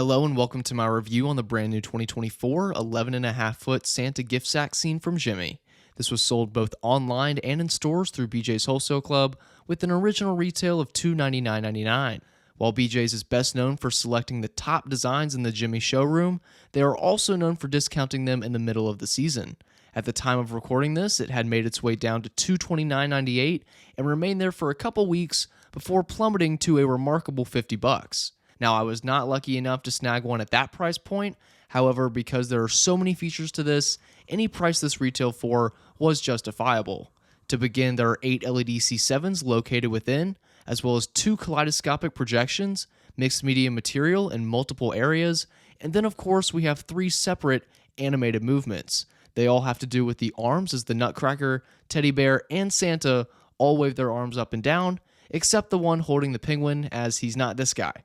Hello and welcome to my review on the brand new 2024 11.5-foot Santa gift sack scene from Gemmy. This was sold both online and in stores through BJ's Wholesale Club with an original retail of $299.99. While BJ's is best known for selecting the top designs in the Gemmy showroom, they are also known for discounting them in the middle of the season. At the time of recording this, it had made its way down to $229.98 and remained there for a couple weeks before plummeting to a remarkable $50. Now, I was not lucky enough to snag one at that price point. However, because there are so many features to this, any price this retailed for was justifiable. To begin, there are 8 LED C7s located within, as well as 2 kaleidoscopic projections, mixed media material in multiple areas, and then of course we have 3 separate animated movements. They all have to do with the arms, as the Nutcracker, Teddy Bear, and Santa all wave their arms up and down, except the one holding the penguin, as he's not this guy.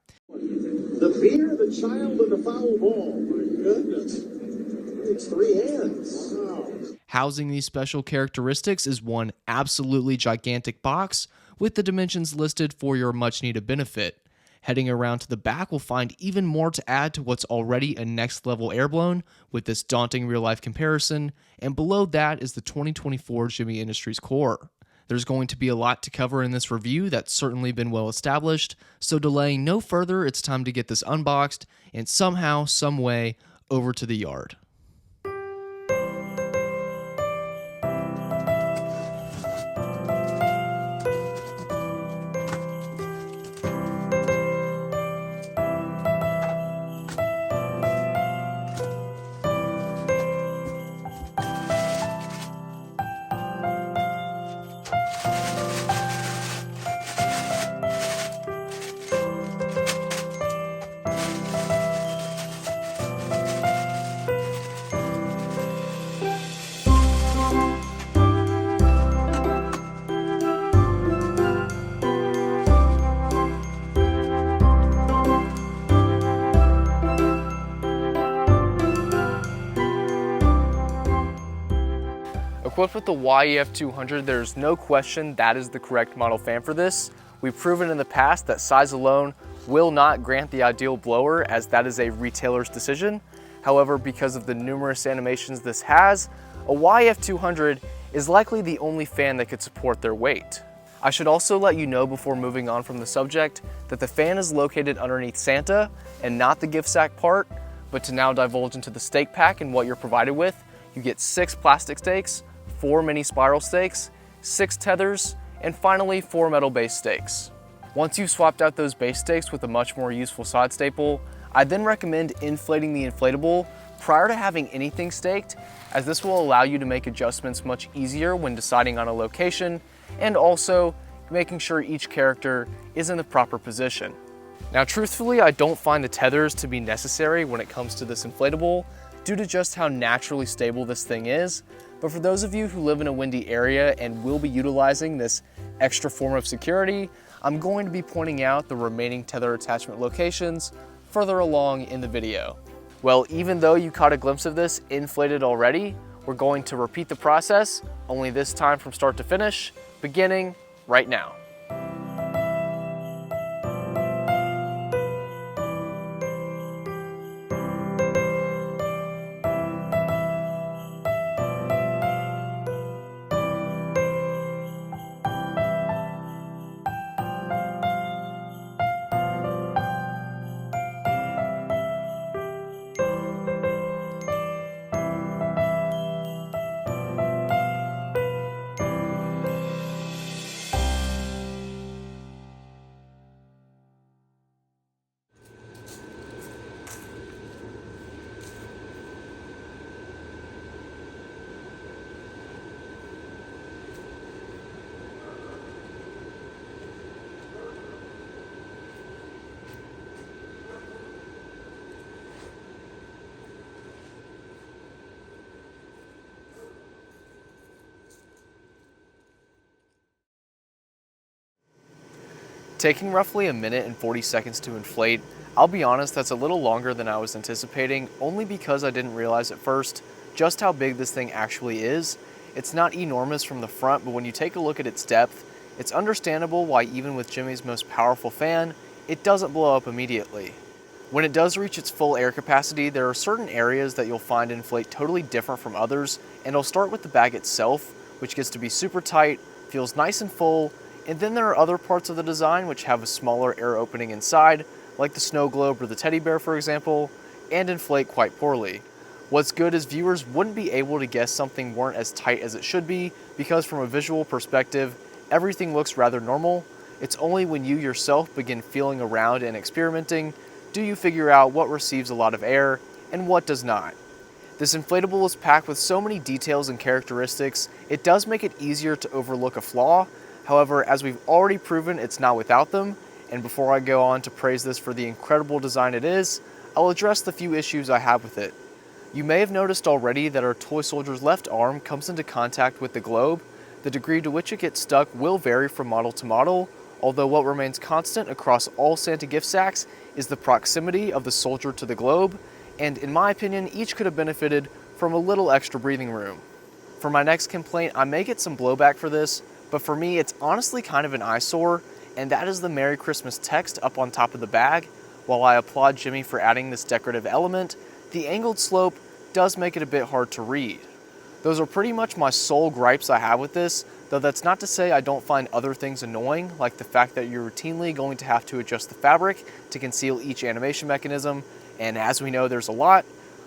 The beer, the child, and the foul ball. My goodness. It's 3 hands. Wow. Housing these special characteristics is one absolutely gigantic box with the dimensions listed for your much-needed benefit. Heading around to the back, we'll find even more to add to what's already a next-level Airblown with this daunting real-life comparison, and below that is the 2024 Gemmy Industries core. There's going to be a lot to cover in this review that's certainly been well established, so delaying no further, it's time to get this unboxed and somehow, some way, over to the yard. Equipped with the YEF200, there's no question that is the correct model fan for this. We've proven in the past that size alone will not grant the ideal blower, as that is a retailer's decision. However, because of the numerous animations this has, a YEF200 is likely the only fan that could support their weight. I should also let you know before moving on from the subject that the fan is located underneath Santa and not the gift sack part, but to now divulge into the stake pack and what you're provided with, you get 6 plastic stakes, 4 mini spiral stakes, 6 tethers, and finally 4 metal base stakes. Once you've swapped out those base stakes with a much more useful side staple, I then recommend inflating the inflatable prior to having anything staked, as this will allow you to make adjustments much easier when deciding on a location, and also making sure each character is in the proper position. Now truthfully, I don't find the tethers to be necessary when it comes to this inflatable, due to just how naturally stable this thing is. But for those of you who live in a windy area and will be utilizing this extra form of security, I'm going to be pointing out the remaining tether attachment locations further along in the video. Well, even though you caught a glimpse of this inflated already, we're going to repeat the process, only this time from start to finish, beginning right now. Taking roughly a minute and 40 seconds to inflate, I'll be honest, that's a little longer than I was anticipating, only because I didn't realize at first just how big this thing actually is. It's not enormous from the front, but when you take a look at its depth, it's understandable why even with Gemmy's most powerful fan, it doesn't blow up immediately. When it does reach its full air capacity, there are certain areas that you'll find inflate totally different from others, and it'll start with the bag itself, which gets to be super tight, feels nice and full, and then there are other parts of the design which have a smaller air opening inside, like the snow globe or the teddy bear for example, and inflate quite poorly. What's good is viewers wouldn't be able to guess something weren't as tight as it should be, because from a visual perspective, everything looks rather normal. It's only when you yourself begin feeling around and experimenting do you figure out what receives a lot of air and what does not. This inflatable is packed with so many details and characteristics, it does make it easier to overlook a flaw. However, as we've already proven, it's not without them, and before I go on to praise this for the incredible design it is, I'll address the few issues I have with it. You may have noticed already that our toy soldier's left arm comes into contact with the globe. The degree to which it gets stuck will vary from model to model, although what remains constant across all Santa gift sacks is the proximity of the soldier to the globe, and in my opinion, each could have benefited from a little extra breathing room. For my next complaint, I may get some blowback for this, but for me it's honestly kind of an eyesore, and that is the Merry Christmas text up on top of the bag. While I applaud Gemmy for adding this decorative element, the angled slope does make it a bit hard to read. Those are pretty much my sole gripes I have with this, though that's not to say I don't find other things annoying, like the fact that you're routinely going to have to adjust the fabric to conceal each animation mechanism, and as we know there's a lot.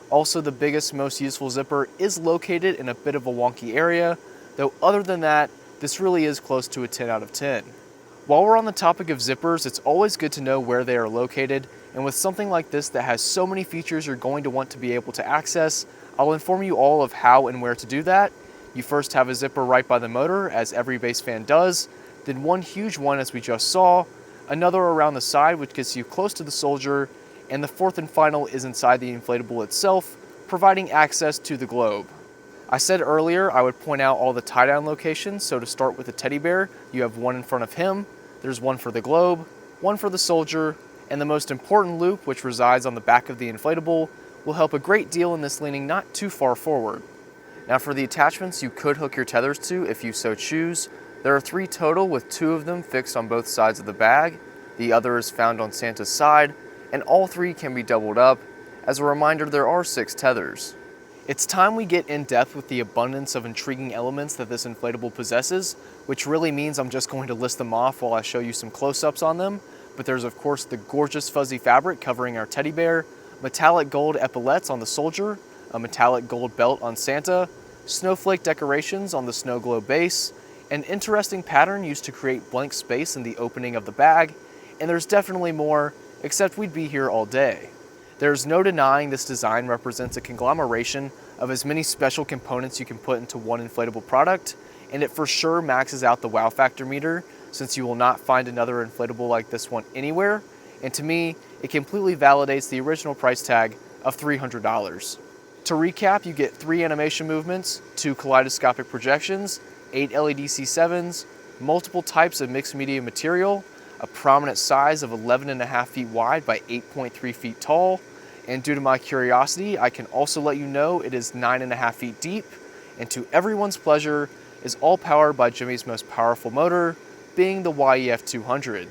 Also, the biggest, most useful zipper is located in a bit of a wonky area, though other than that, this really is close to a 10 out of 10. While we're on the topic of zippers, it's always good to know where they are located, and with something like this that has so many features you're going to want to be able to access, I'll inform you all of how and where to do that. You first have a zipper right by the motor, as every base fan does, then one huge one as we just saw, another around the side which gets you close to the soldier, and the fourth and final is inside the inflatable itself, providing access to the globe. I said earlier I would point out all the tie-down locations, so to start with the teddy bear, you have one in front of him, there's one for the globe, one for the soldier, and the most important loop, which resides on the back of the inflatable, will help a great deal in this leaning not too far forward. Now for the attachments you could hook your tethers to if you so choose. There are 3 total, with 2 of them fixed on both sides of the bag. The other is found on Santa's side, and all 3 can be doubled up. As a reminder, there are 6 tethers. It's time we get in depth with the abundance of intriguing elements that this inflatable possesses, which really means I'm just going to list them off while I show you some close-ups on them. But there's of course the gorgeous fuzzy fabric covering our teddy bear, metallic gold epaulettes on the soldier, a metallic gold belt on Santa, snowflake decorations on the snow globe base, an interesting pattern used to create blank space in the opening of the bag, and there's definitely more, except we'd be here all day. There's no denying this design represents a conglomeration of as many special components you can put into one inflatable product, and it for sure maxes out the wow factor meter, since you will not find another inflatable like this one anywhere, and to me, it completely validates the original price tag of $300. To recap, you get 3 animation movements, 2 kaleidoscopic projections, 8 LED C7s, multiple types of mixed media material, a prominent size of 11.5 feet wide by 8.3 feet tall, and due to my curiosity, I can also let you know it is 9.5 feet deep, and to everyone's pleasure, is all powered by Gemmy's most powerful motor, being the YEF 200.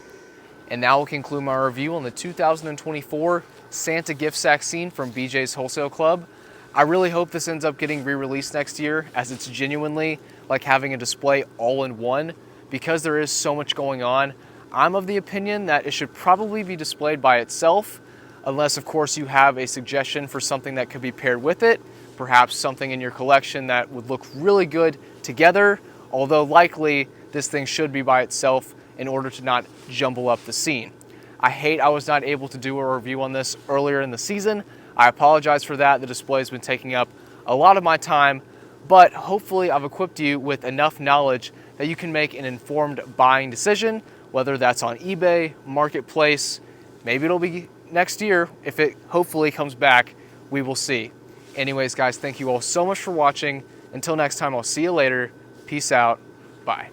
And now we'll conclude my review on the 2024 Santa gift sack scene from BJ's Wholesale Club. I really hope this ends up getting re-released next year, as it's genuinely like having a display all in one. Because there is so much going on, I'm of the opinion that it should probably be displayed by itself, unless of course you have a suggestion for something that could be paired with it, perhaps something in your collection that would look really good together, although likely this thing should be by itself in order to not jumble up the scene. I hate I was not able to do a review on this earlier in the season. I apologize for that. The display has been taking up a lot of my time, but hopefully I've equipped you with enough knowledge that you can make an informed buying decision, whether that's on eBay, Marketplace, maybe it'll be next year. If it hopefully comes back, we will see. Anyways, guys, thank you all so much for watching. Until next time, I'll see you later. Peace out. Bye.